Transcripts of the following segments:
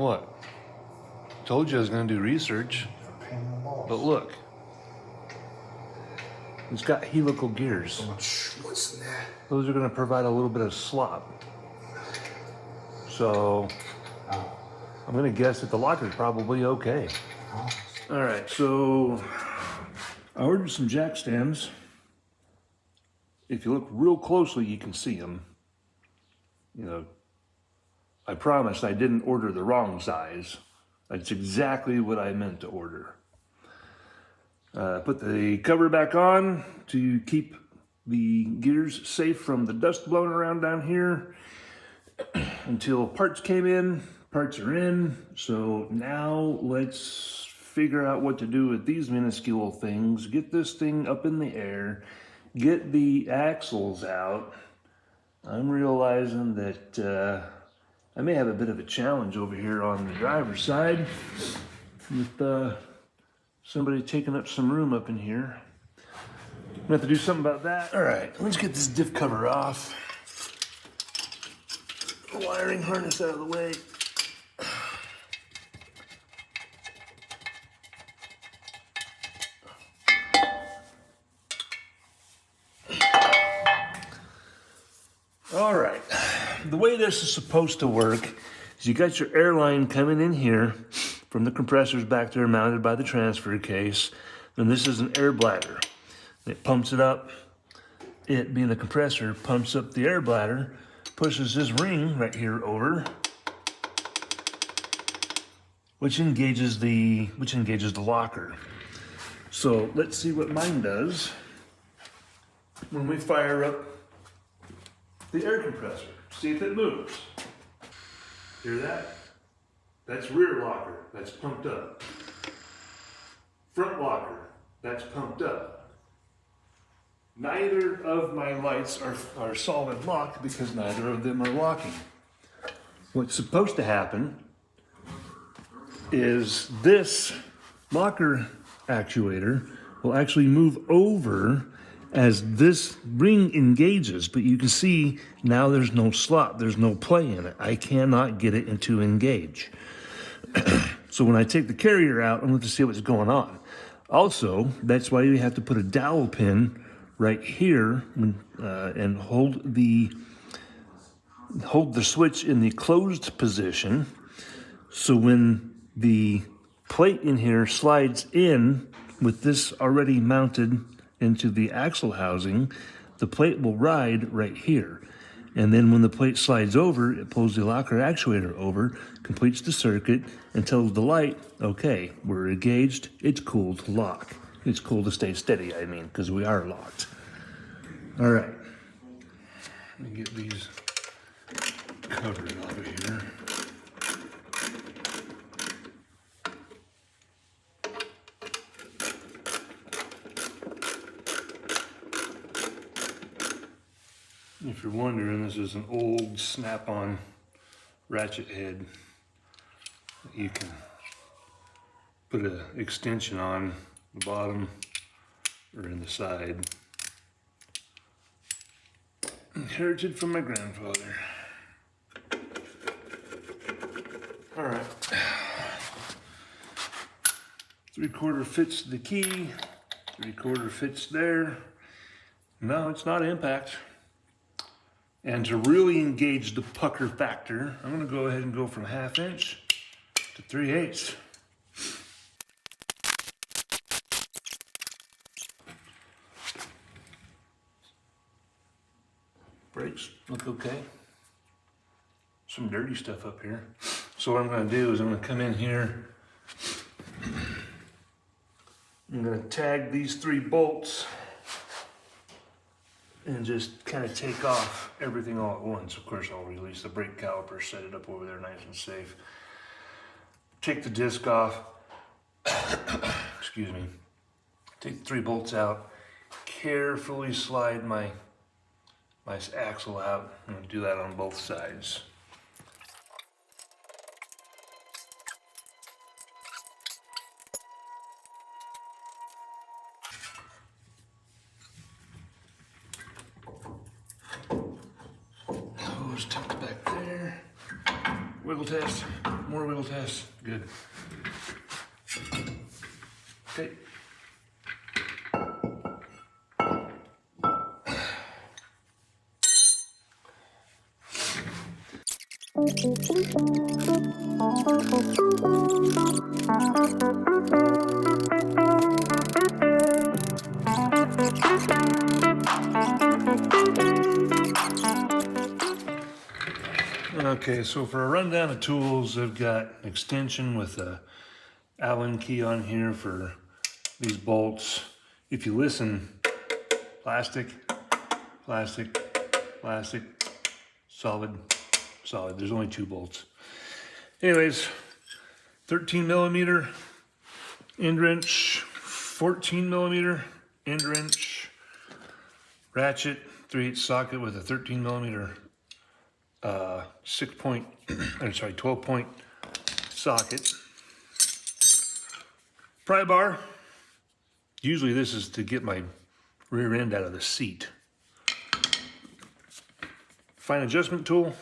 What? Told you I was going to do research. But look. It's got helical gears. What's that? Those are going to provide a little bit of slop. So I'm going to guess that the locker's probably okay. All right, so I ordered some jack stands. If you look real closely, you can see them. You know, I promised I didn't order the wrong size. That's exactly what I meant to order. Put the cover back on to keep the gears safe from the dust blowing around down here until parts came in. Parts are in, so now let's figure out what to do with these minuscule things. Get this thing up in the air, get the axles out. I'm realizing that I may have a bit of a challenge over here on the driver's side with somebody taking up some room up in here. I'm gonna have to do something about that. All right, let's get this diff cover off. The wiring harness out of the way. All right, the way this is supposed to work is you got your air line coming in here from the compressors back there mounted by the transfer case. Then this is an air bladder. It pumps it up. It being the compressor pumps up the air bladder, pushes this ring right here over, which engages the locker. So let's see what mine does when we fire up the air compressor. See if it moves. Hear that? That's rear locker. That's pumped up. Front locker. That's pumped up. Neither of my lights are solid lock because neither of them are locking. What's supposed to happen is this locker actuator will actually move over as this ring engages, but you can see now there's no slot, there's no play in it. I cannot get it into engage. So when I take the carrier out, I'm going to see what's going on. Also, that's why you have to put a dowel pin right here and hold the switch in the closed position. So when the plate in here slides in with this already mounted into the axle housing, the plate will ride right here. And then when the plate slides over, it pulls the locker actuator over, completes the circuit, and tells the light, okay, we're engaged, it's cool to lock. It's cool to stay steady, I mean, because we are locked. All right, let me get these covered over here. If you're wondering, this is an old snap-on ratchet head that you can put an extension on the bottom or in the side. Inherited from my grandfather. All right. 3/4 fits the key, 3/4 fits there. No, it's not impact. And to really engage the pucker factor, I'm going to go ahead and go from 1/2 inch to 3/8. Brakes look okay. Some dirty stuff up here. So what I'm going to do is I'm going to come in here. I'm going to tag these 3 bolts and just kind of take off everything all at once. Of course, I'll release the brake caliper, set it up over there nice and safe. Take the disc off. Excuse me. Take the 3 bolts out. Carefully slide my axle out. I'm going to do that on both sides. Hose tucked back there. Wiggle test. More wiggle test. Good. Okay. Okay, so for a rundown of tools, I've got an extension with a Allen key on here for these bolts. If you listen, plastic, plastic, plastic, solid, solid. There's only 2 bolts. Anyways, 13 millimeter end wrench, 14 millimeter end wrench, ratchet, 3/8 socket with a 13 millimeter 12 point socket. Pry bar. Usually this is to get my rear end out of the seat. Fine adjustment tool.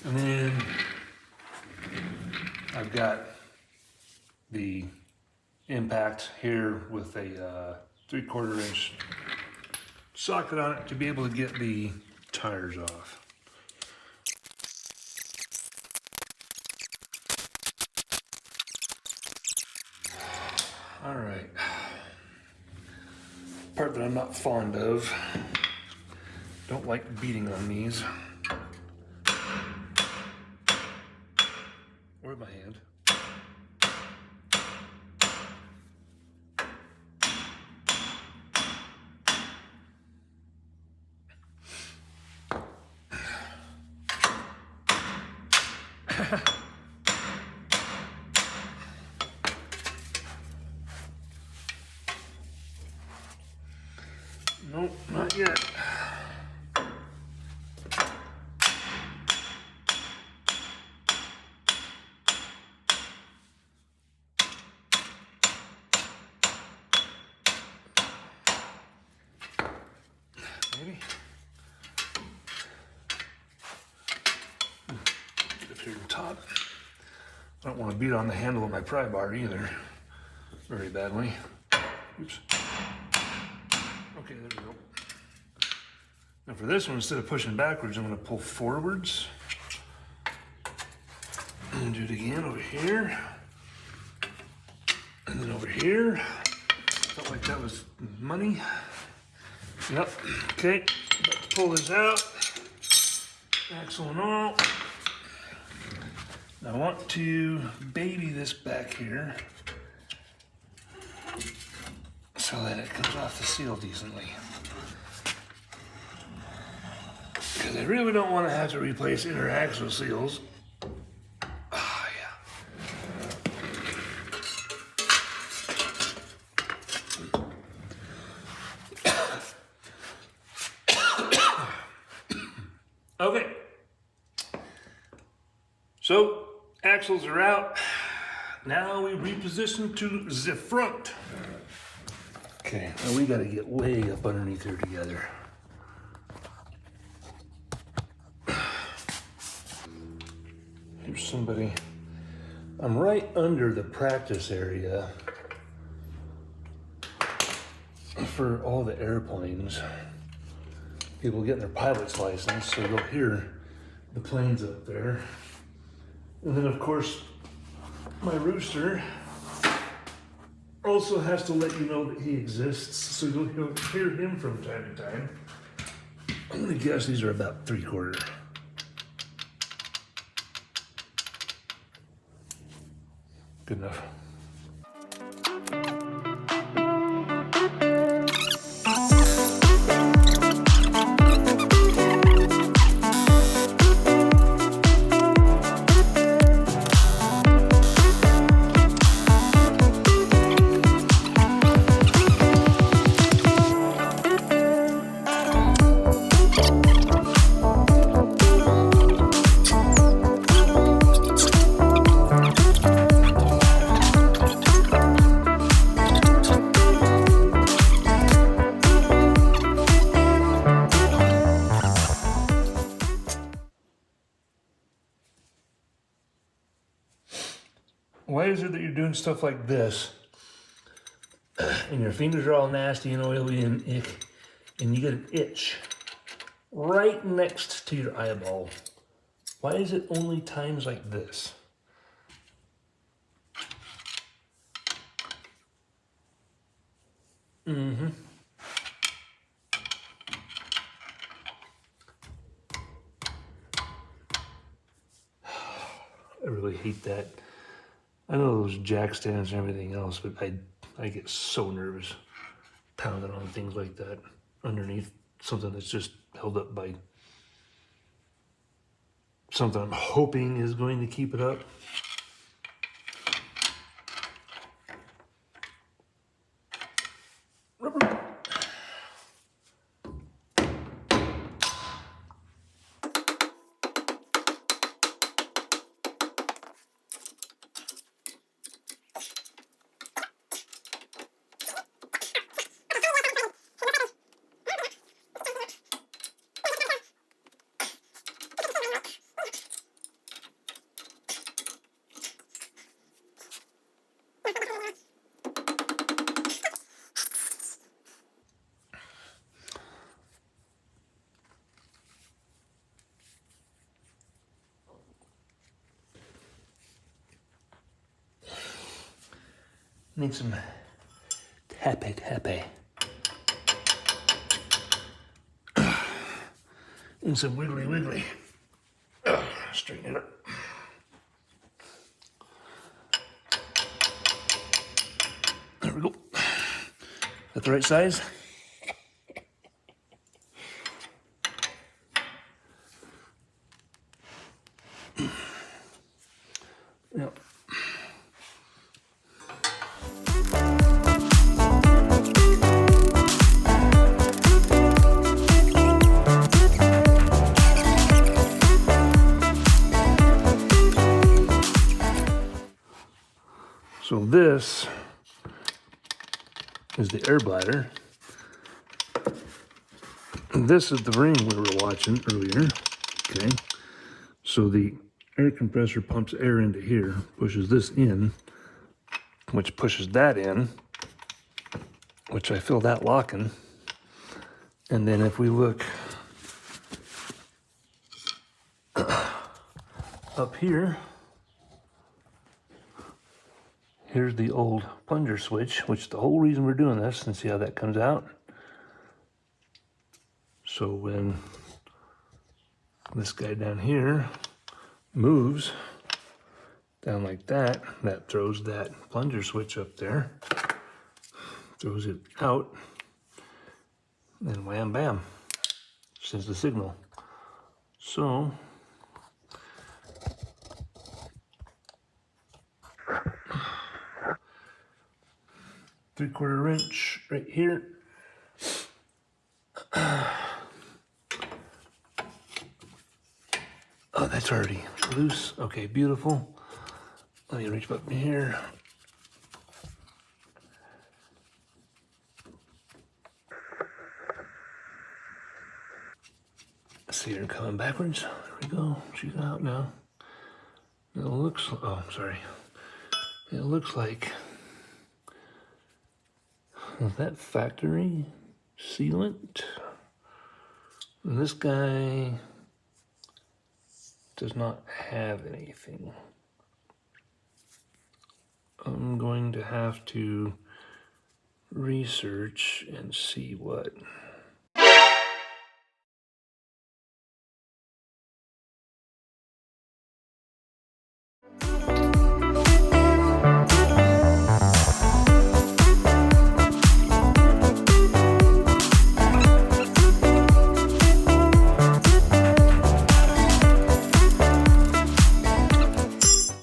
And then I've got the impact here with a 3/4 inch socket on it to be able to get the tires off. All right, part that I'm not fond of. Don't like beating on these. Or my hand. Nope, not yet. Maybe. Get up here to the top. I don't want to beat on the handle of my pry bar either very badly. Oops. Okay, there we go. Now for this one, instead of pushing backwards, I'm going to pull forwards. And do it again over here. And then over here. Felt like that was money. Yep, okay. About to pull this out. Axle and all. Now I want to baby this back here so that it comes off the seal decently. Because I really don't want to have to replace inner axle seals. Ah, yeah. Okay. So, axles are out. Now we reposition to the front. Okay, now we gotta get way up underneath here together. Here's somebody. I'm right under the practice area for all the airplanes. People getting their pilot's license, so they'll hear the planes up there. And then of course, my rooster also has to let you know that he exists, so you'll hear him from time to time. I'm gonna guess these are about 3/4. Good enough. is it that you're doing stuff like this and your fingers are all nasty and oily and ick, and you get an itch right next to your eyeball? Why is it only times like this? I really hate that. I know those jack stands and everything else, but I get so nervous pounding on things like that underneath something that's just held up by something I'm hoping is going to keep it up. Rubber. Need some tappy. And some wiggly. Straighten it up. There we go. That the right size? Yep. So this is the air bladder. And this is the ring we were watching earlier. Okay. So the air compressor pumps air into here, pushes this in, which pushes that in, which I feel that locking. And then if we look up here, here's the old plunger switch, which the whole reason we're doing this, and see how that comes out. So when this guy down here moves down like that, that throws that plunger switch up there, throws it out, and wham bam, sends the signal. So three-quarter wrench right here. Oh, that's already loose. Okay, beautiful. Let me reach up in here. See her coming backwards. There we go. She's out now. It looks, oh, sorry. It looks like, is that factory sealant? And this guy does not have anything. I'm going to have to research and see what.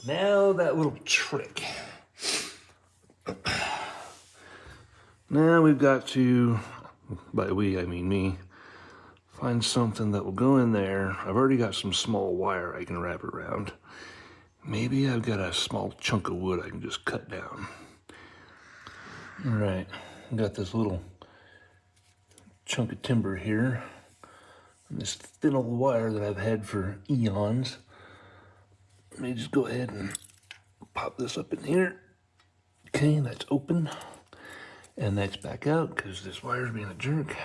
Now that little trick. Now we've got to, by we I mean me, find something that will go in there. I've already got some small wire I can wrap around. Maybe I've got a small chunk of wood I can just cut down. All right, I've got this little chunk of timber here, and this thin old wire that I've had for eons. Let me just go ahead and pop this up in here. Okay, that's open. And that's back out because this wire's being a jerk.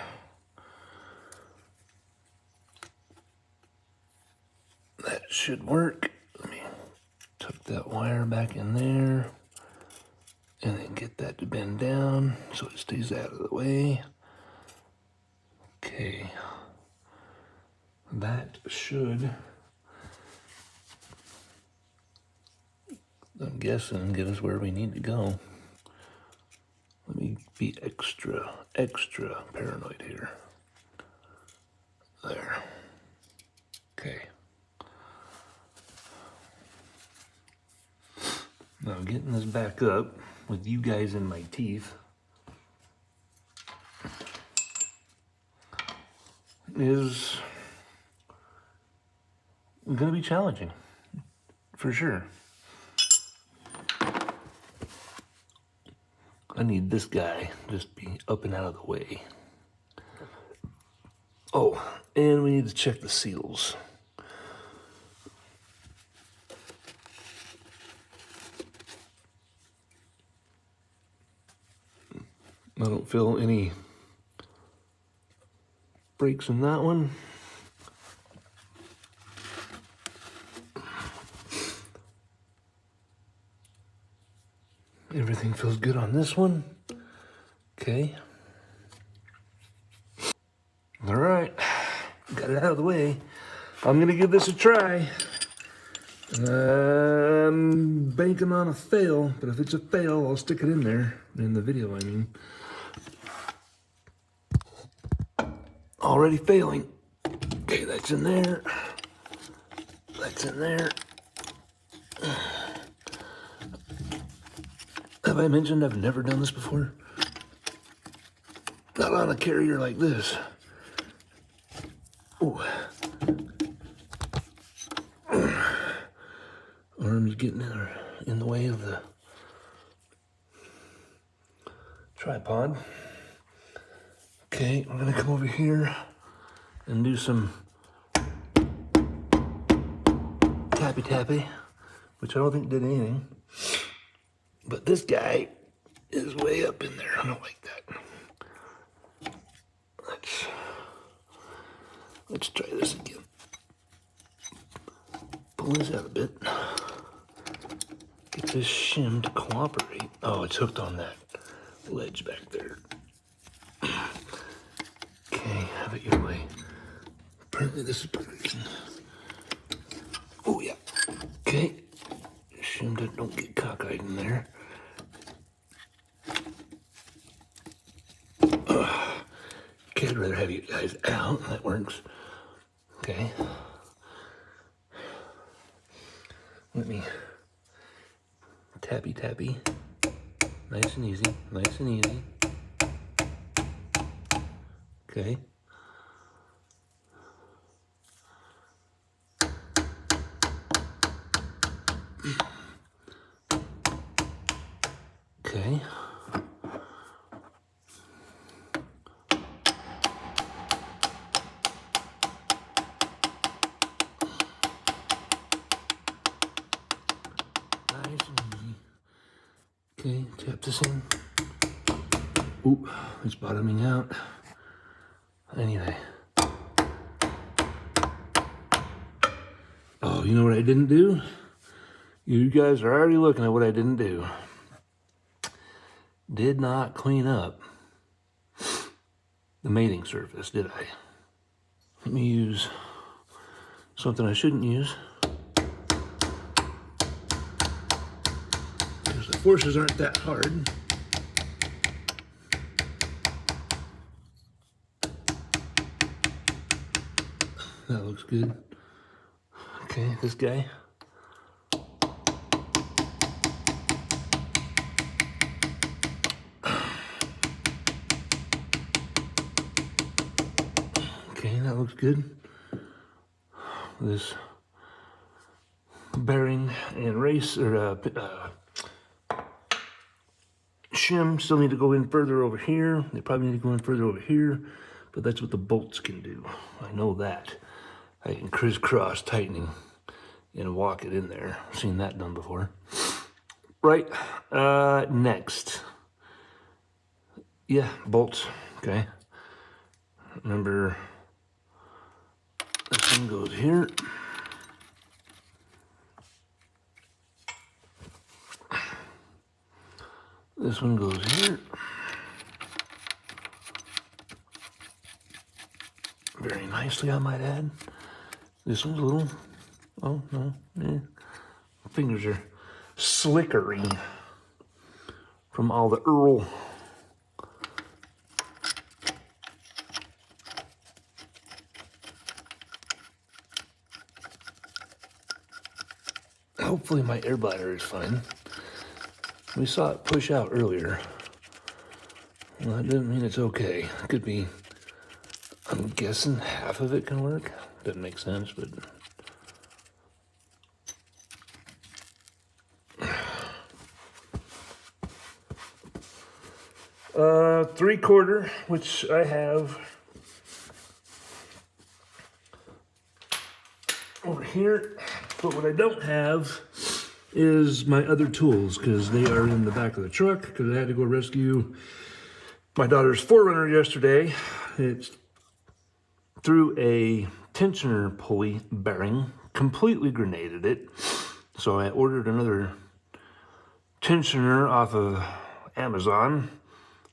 That should work. Let me tuck that wire back in there and then get that to bend down so it stays out of the way. Okay. That should, I'm guessing, get us where we need to go. Let me be extra paranoid here. There. Okay. Now getting this back up with you guys in my teeth is gonna be challenging, for sure. I need this guy just be up and out of the way. Oh, and we need to check the seals. I don't feel any breaks in that one. Everything feels good on this one. Okay. All right, got it out of the way. I'm gonna give this a try. I'm banking on a fail, but if it's a fail, I'll stick it in there, in the video, I mean. Already failing. Okay, that's in there. That's in there. Have I mentioned I've never done this before? Not on a carrier like this. Ooh. Arms getting in the way of the tripod. Okay, I'm gonna come over here and do some tappy, which I don't think did anything. But this guy is way up in there. I don't like that. Let's try this again. Pull this out a bit. Get this shim to cooperate. Oh, it's hooked on that ledge back there. Okay, have it your way. Apparently this is broken. Oh yeah. Okay. Shim don't get cockeyed in there. Okay, I'd rather have you guys out. That works. Okay. Let me tappy. Nice and easy. Nice and easy. Okay. Okay. Nice and easy. Okay, tap this in. Oop, it's bottoming out. Anyway. Oh, you know what I didn't do? You guys are already looking at what I didn't do. Did not clean up the mating surface, did I? Let me use something I shouldn't use. Because the forces aren't that hard. That looks good. Okay, this guy. Okay, that looks good. This bearing and race or shim still need to go in further over here. They probably need to go in further over here, but that's what the bolts can do. I know that. I can crisscross tightening and walk it in there. I've seen that done before. Right, next. Yeah, bolts, okay. Remember, this one goes here. This one goes here. Very nicely, I might add. This one's a little, oh no, fingers are slickery from all the Earl. Hopefully my air bladder is fine. We saw it push out earlier. Well, that doesn't mean it's okay. It could be, I'm guessing half of it can work. Doesn't make sense, but. 3/4, which I have over here. But what I don't have is my other tools, because they are in the back of the truck, because I had to go rescue my daughter's 4Runner yesterday. It's through a tensioner pulley bearing, completely grenaded it. So I ordered another tensioner off of Amazon,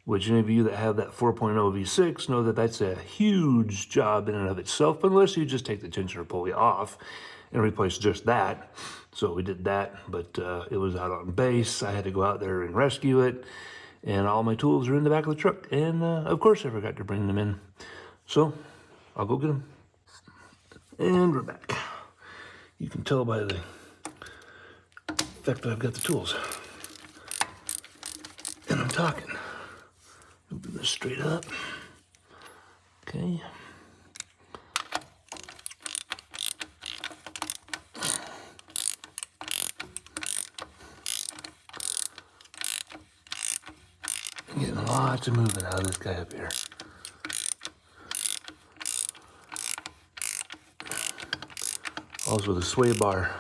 which any of you that have that 4.0 V6 know that that's a huge job in and of itself, unless you just take the tensioner pulley off and replace just that. So we did that, but it was out on base. I had to go out there and rescue it, and all my tools are in the back of the truck, and of course I forgot to bring them in. So I'll go get them. And we're back. You can tell by the fact that I've got the tools. And I'm talking. Open this straight up. Okay. I'm getting lots of movement out of this guy up here. Also, the sway bar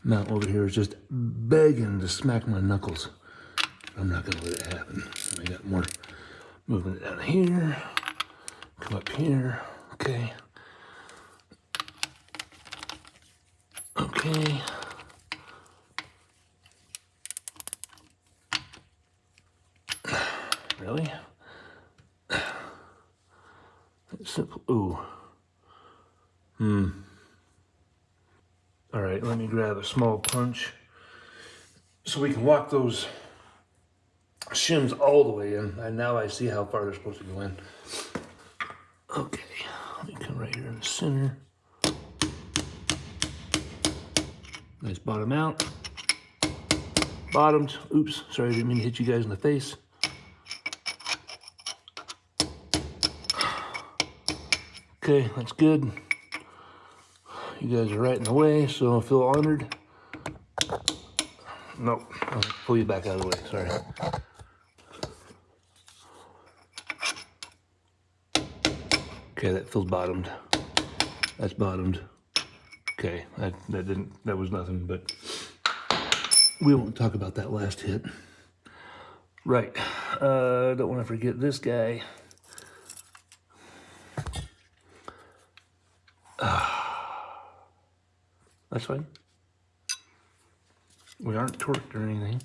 mount over here is just begging to smack my knuckles. I'm not gonna let it happen. I got more movement down here. Come up here. Okay. Okay. Really? It's simple. Ooh. All right, let me grab a small punch so we can walk those shims all the way in. And now I see how far they're supposed to go in. Okay, let me come right here in the center. Nice bottom out. Bottomed. Oops, sorry, I didn't mean to hit you guys in the face. Okay, that's good. You guys are right in the way, so I feel honored. Nope, I'll pull you back out of the way, sorry. Okay, that feels bottomed. That's bottomed. Okay, that was nothing, but we won't talk about that last hit. Right, don't want to forget this guy. That's fine. We aren't torqued or anything.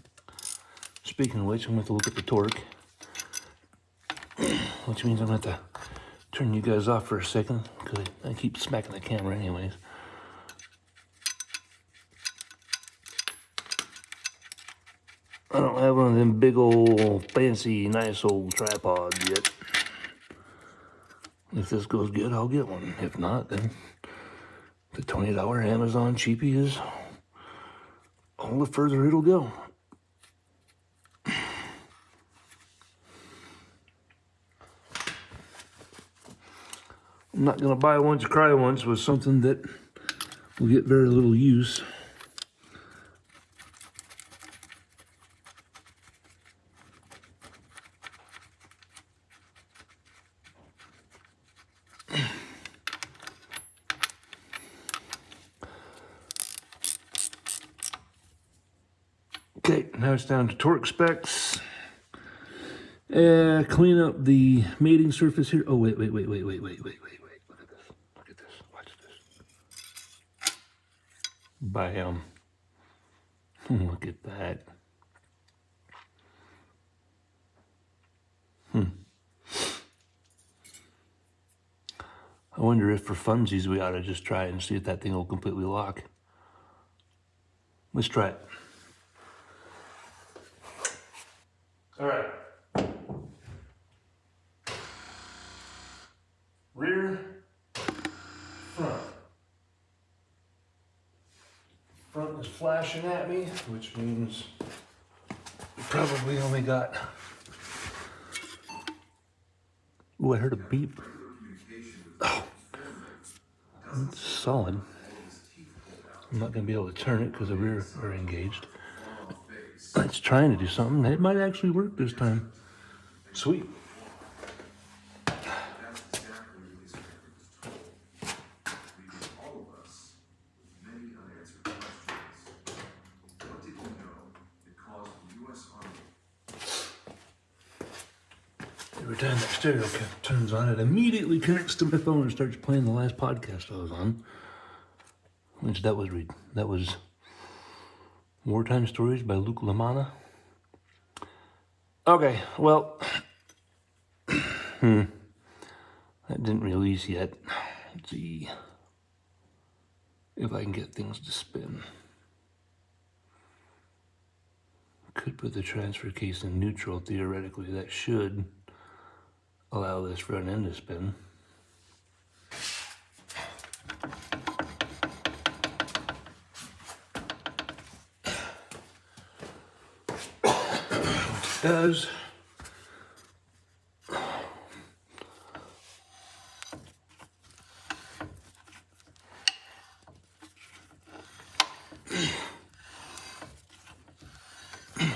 Speaking of which, I'm going to look at the torque. Which means I'm going to have to turn you guys off for a second, because I keep smacking the camera anyways. I don't have one of them big old fancy nice old tripods yet. If this goes good, I'll get one. If not, then the $20 Amazon cheapie is all the further it'll go. I'm not gonna buy once, cry once with something that will get very little use. Okay, Okay, now it's down to torque specs. Clean up the mating surface here. Oh, wait. Look at this. Watch this. Bam. Look at that. I wonder if for funsies we ought to just try it and see if that thing will completely lock. Let's try it. All right. Rear, front. Front is flashing at me, which means we probably only got... Ooh, I heard a beep. Oh, it's solid. I'm not going to be able to turn it because the rear are engaged. It's trying to do something. It might actually work this time. Sweet. Every time that stereo turns on, it immediately connects to my phone and starts playing the last podcast I was on. Which that was Wartime Stories by Luke LaManna. Okay, well, that didn't release yet. Let's see if I can get things to spin. Could put the transfer case in neutral, theoretically. That should allow this front end to spin. Which it does.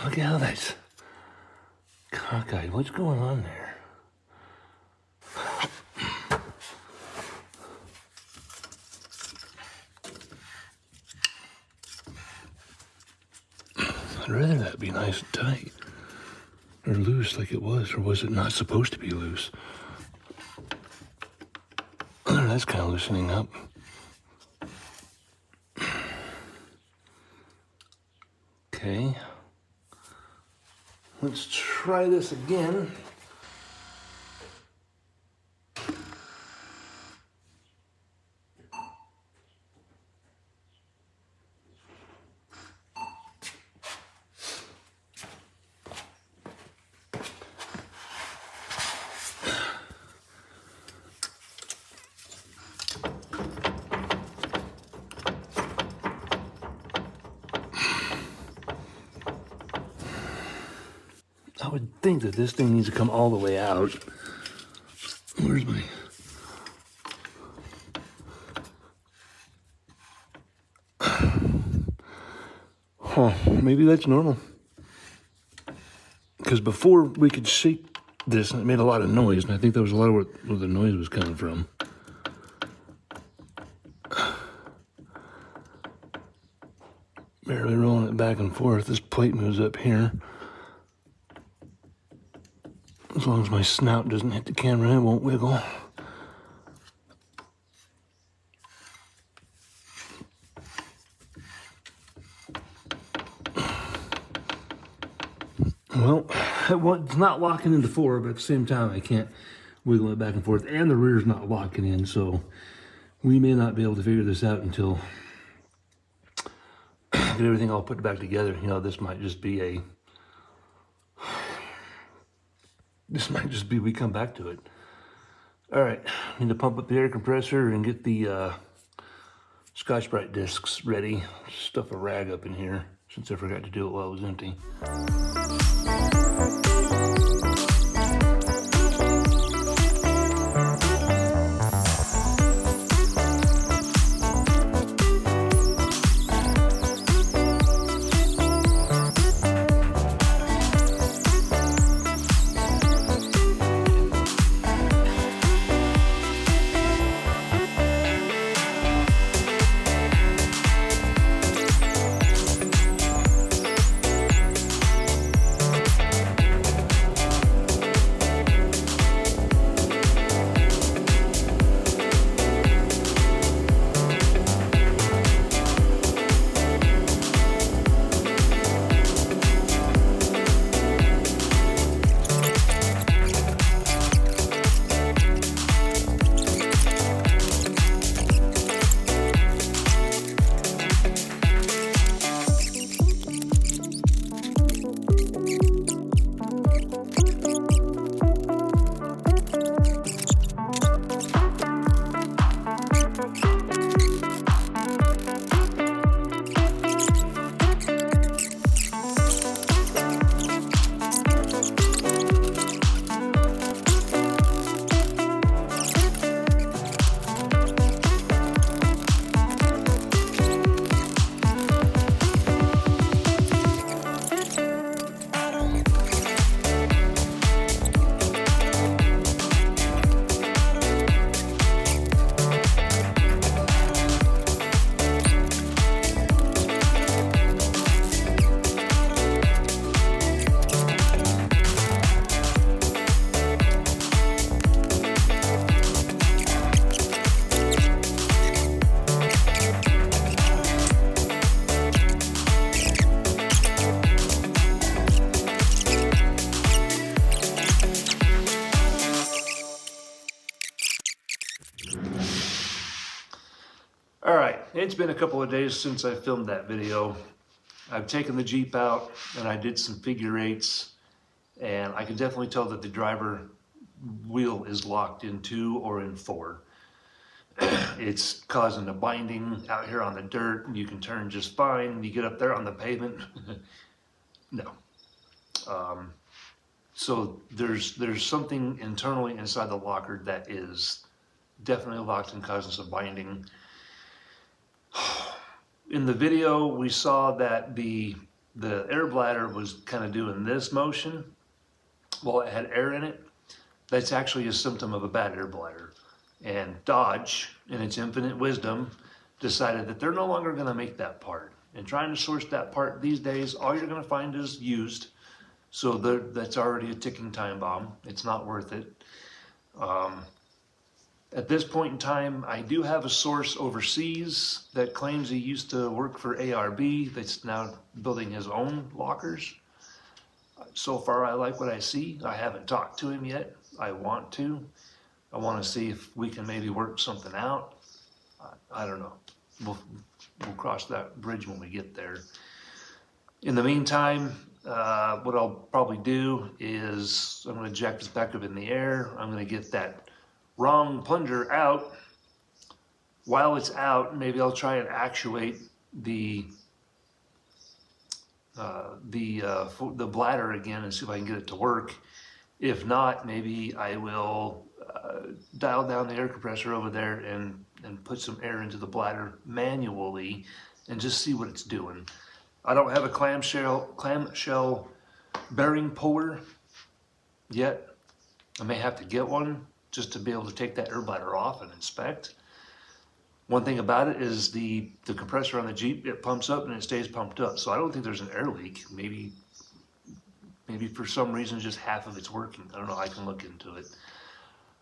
Look at how that's cockeyed. What's going on there? I'd rather that be nice and tight. Or loose like it was, or was it not supposed to be loose? Oh, that's kind of loosening up. Okay. Let's try this again. I would think that this thing needs to come all the way out. Where's my... Huh, maybe that's normal. Because before we could shake this and it made a lot of noise, and I think that was a lot of where the noise was coming from. Barely rolling it back and forth. This plate moves up here. As long as my snout doesn't hit the camera, it won't wiggle. Well, it's not locking into 4, but at the same time, I can't wiggle it back and forth, and the rear's not locking in, so we may not be able to figure this out until get everything all put back together. You know, this might just be we come back to it. All right, need to pump up the air compressor and get the Scotch-Brite discs ready. Stuff a rag up in here since I forgot to do it while it was empty. It's been a couple of days since I filmed that video. I've taken the Jeep out and I did some figure eights, and I can definitely tell that the driver wheel is locked in 2 or in 4. It's causing a binding out here on the dirt. You can turn just fine. You get up there on the pavement, no. So there's something internally inside the locker that is definitely locked and causing some binding. In the video, we saw that the air bladder was kind of doing this motion while it had air in it. That's actually a symptom of a bad air bladder. And Dodge, in its infinite wisdom, decided that they're no longer going to make that part. And trying to source that part these days, all you're going to find is used. So that's already a ticking time bomb. It's not worth it. At this point in time, I do have a source overseas that claims he used to work for ARB that's now building his own lockers. So far, I like what I see. I haven't talked to him yet. I want to. I want to see if we can maybe work something out. I don't know. We'll cross that bridge when we get there. In the meantime, what I'll probably do is I'm going to jack this back up in the air. I'm going to get that wrong plunger out. While it's out, maybe I'll try and actuate the bladder again and see if I can get it to work. If not, maybe I will dial down the air compressor over there and put some air into the bladder manually and just see what it's doing. I don't have a clamshell bearing puller yet. I may have to get one just to be able to take that air bladder off and inspect. One thing about it is the compressor on the Jeep, it pumps up and it stays pumped up. So I don't think there's an air leak. Maybe for some reason just half of it's working. I don't know, I can look into it.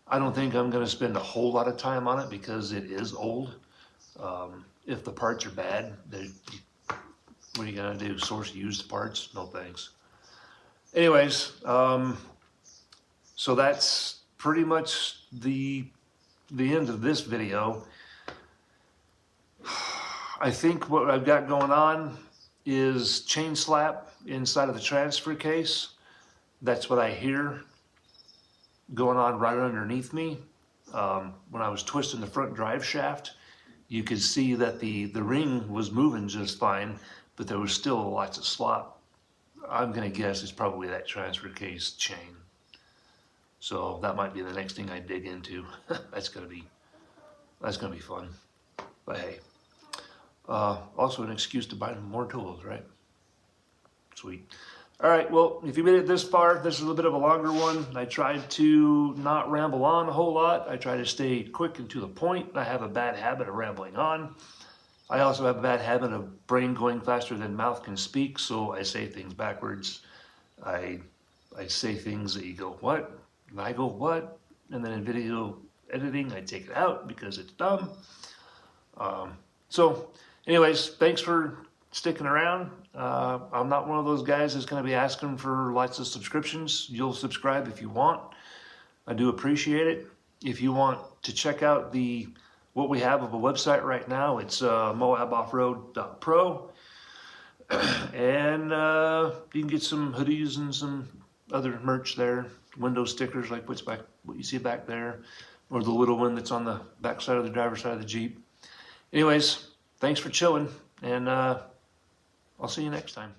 I don't think I'm gonna spend a whole lot of time on it because it is old. If the parts are bad, what are you gonna do? Source used parts? No thanks. Anyways, so that's pretty much the end of this video. I think what I've got going on is chain slap inside of the transfer case. That's what I hear going on right underneath me. When I was twisting the front drive shaft, you could see that the ring was moving just fine, but there was still lots of slop. I'm gonna guess it's probably that transfer case chain. So that might be the next thing I dig into. That's gonna be fun. But hey, also an excuse to buy more tools, right? Sweet. All right, well, if you made it this far, this is a little bit of a longer one. I tried to not ramble on a whole lot. I try to stay quick and to the point. I have a bad habit of rambling on. I also have a bad habit of brain going faster than mouth can speak, so I say things backwards. I say things that you go, what? And I go, what? And then in video editing, I take it out because it's dumb. So anyways, thanks for sticking around. I'm not one of those guys that's going to be asking for lots of subscriptions. You'll subscribe if you want. I do appreciate it. If you want to check out what we have of a website right now, it's moaboffroad.pro. And you can get some hoodies and some other merch there. Window stickers like what you see back there, or the little one that's on the back side of the driver's side of the Jeep. Anyways, thanks for chilling, and I'll see you next time.